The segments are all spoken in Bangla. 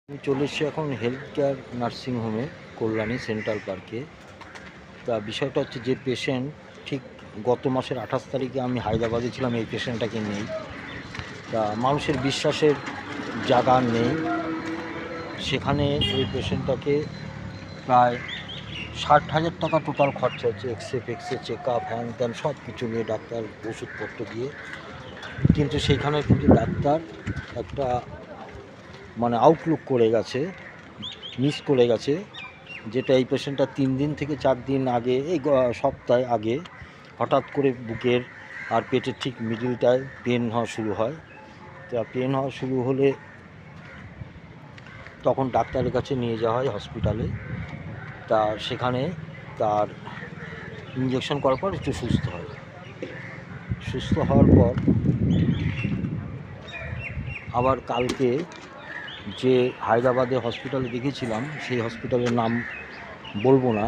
আমি চলে এসেছি এখন হেলথ কেয়ার নার্সিংহোমে, কল্যাণী সেন্ট্রাল পার্কে। তা বিষয়টা হচ্ছে, যে পেশেন্ট ঠিক গত মাসের 28 তারিখে আমি হায়দ্রাবাদে ছিলাম, এই পেশেন্টটাকে নেই। তা মানুষের বিশ্বাসের জায়গা নেই। সেখানে এই পেশেন্টটাকে প্রায় 60,000 টাকা টোটাল খরচা হচ্ছে, এক্সরে চেক আপ হ্যান ত্যান সব কিছু নিয়ে, ডাক্তার ওষুধপত্র দিয়ে। কিন্তু সেইখানে কিন্তু ডাক্তার একটা আউটলুক করে গেছে, মিস করে গেছে, যেটা এই পেশেন্টটা 3 দিন থেকে 4 দিন আগে, এই সপ্তাহ আগে হঠাৎ করে বুকের আর পেটের ঠিক মিডিলটায় পেন হওয়া শুরু হয়। তা পেন হওয়া শুরু হলে তখন ডাক্তারের কাছে নিয়ে যাওয়া হয় হসপিটালে। তা সেখানে তার ইঞ্জেকশন করার পর একটু সুস্থ হয়। সুস্থ হওয়ার পর আবার কালকে যে হায়দ্রাবাদে হসপিটালে দেখেছিলাম, সেই হসপিটালের নাম বলবো না,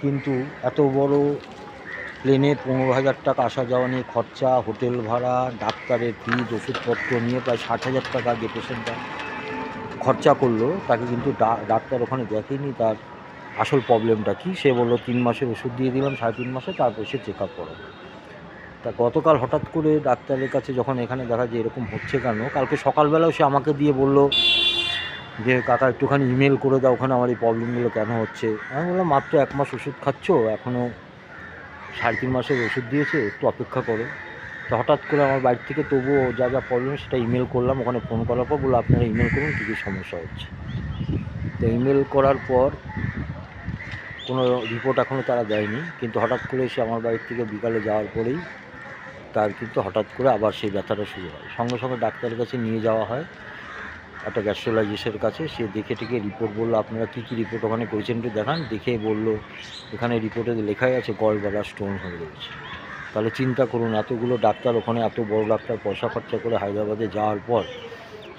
কিন্তু এত বড় প্লেনে 15,000 টাকা আসা যাওয়া নিয়ে খরচা, হোটেল ভাড়া, ডাক্তারের ফিজ, ওষুধপত্র নিয়ে প্রায় 60,000 টাকা যে পেশেন্টটা খরচা করলো, তাকে কিন্তু ডাক্তার ওখানে দেখেনি তার আসল প্রবলেমটা কী। সে বললো 3 মাসের ওষুধ দিয়ে দিলাম, 3.5 মাসে, তারপর সে চেক আপ করাবে। তা গতকাল হঠাৎ করে ডাক্তারের কাছে যখন এখানে দেখা যে এরকম হচ্ছে কেন, কালকে সকালবেলাও সে আমাকে দিয়ে বলল যে কাকা একটুখানি ইমেল করে দাও, ওখানে আমার এই প্রবলেমগুলো কেন হচ্ছে। আমি বললাম মাত্র 1 মাস ওষুধ খাচ্ছ, এখনও 3.5 মাসের ওষুধ দিয়েছে, একটু অপেক্ষা করো। তো হঠাৎ করে আমার বাড়ি থেকে তবুও যা যা প্রবলেম সেটা ইমেল করলাম। ওখানে ফোন করার পর বললো আপনারা ইমেল করুন কী কী সমস্যা হচ্ছে। তো ইমেল করার পর কোনো রিপোর্ট এখনও তারা দেয়নি, কিন্তু হঠাৎ করে সে আমার বাড়ির থেকে বিকালে যাওয়ার পরেই তার কিন্তু হঠাৎ করে আবার সেই ব্যথাটা শুরু হয়। সঙ্গে সঙ্গে ডাক্তারের কাছে নিয়ে যাওয়া হয় একটা গ্যাস্ট্রোলজিস্টের কাছে। সে দেখে টেকে রিপোর্ট বললো আপনারা কী কী রিপোর্ট ওখানে করেছেন একটু দেখান। দেখে বললো এখানে রিপোর্টে লেখাই আছে গল ব্লাডার স্টোন হয়ে রয়েছে। তাহলে চিন্তা করুন, এতগুলো ডাক্তার ওখানে, এত বড় ডাক্তার পয়সা খরচা করে হায়দ্রাবাদে যাওয়ার পর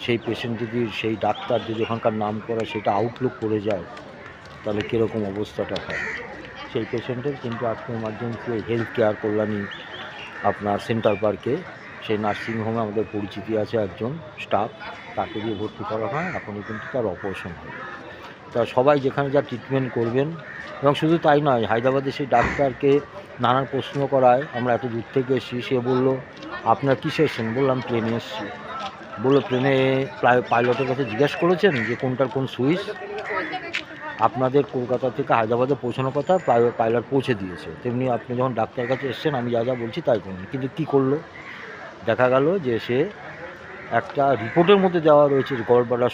সেই পেশেন্ট যদি, সেই ডাক্তার যদি ওখানকার নাম করা সেটা আউটলুক করে যায়, তাহলে কীরকম অবস্থাটা হয়। সেই পেশেন্টের কিন্তু আজকে এমার্জেন্সি হেলথ কেয়ার কল্যাণী আপনার সেন্ট্রাল পার্কে, সেই নার্সিংহোমে আমাদের পরিচিতি আছে একজন স্টাফ, তাকে দিয়ে ভর্তি করা হয়। এখনই কিন্তু তার অপারেশন হয়। তা সবাই যেখানে যা ট্রিটমেন্ট করবেন, এবং শুধু তাই নয়, হায়দ্রাবাদে সেই ডাক্তারকে নানান প্রশ্ন করায়, আমরা এত দূর থেকে এসেছি। সে বলল আপনার কিসে এসেছেন, বললাম প্লেনে এসেছি। বললো প্লেনে পাইলটের কাছে জিজ্ঞেস করেছেন যে কোনটার কোন সুইচ, আপনাদের কলকাতা থেকে হায়দ্রাবাদে পৌঁছানোর কথা, পাইলট পৌঁছে দিয়েছে, তেমনি আপনি যখন ডাক্তারের কাছে এসেছেন আমি যা যা বলছি তাই করুন। কিন্তু কী করলো, দেখা গেল যে সে একটা রিপোর্টের মধ্যে দেওয়া রয়েছে গল ব্লাডার